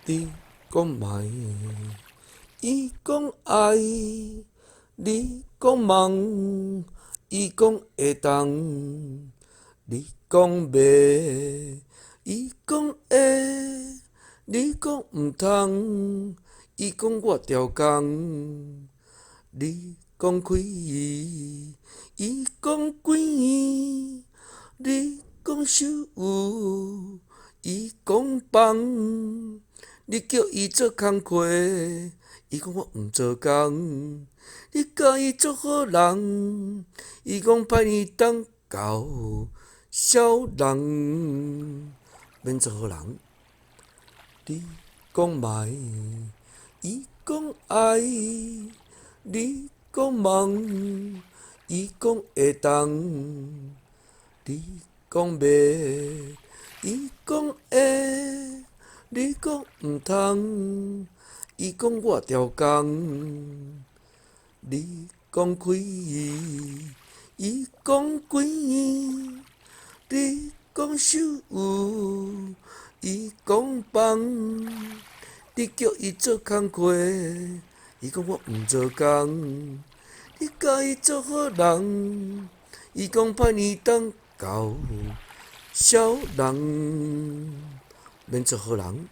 你讲歹，伊讲爱，你讲梦，伊讲会当，你讲袂，伊讲会，你讲毋通，伊讲我刁工，你讲开，伊讲关，你讲守有，伊讲放。你叫伊做工课，伊讲我毋做工；你教伊做好人，伊讲歹年当教小人，免做好人。你讲歹，伊讲爱，你讲梦，伊讲会当，你讲袂，伊讲会。你讲毋通，伊讲我刁工；你讲开，伊讲关；你讲守有，伊讲放。你叫伊做工课，伊讲我毋做工；你教伊做好人，伊讲歹年当教小人。免做好人。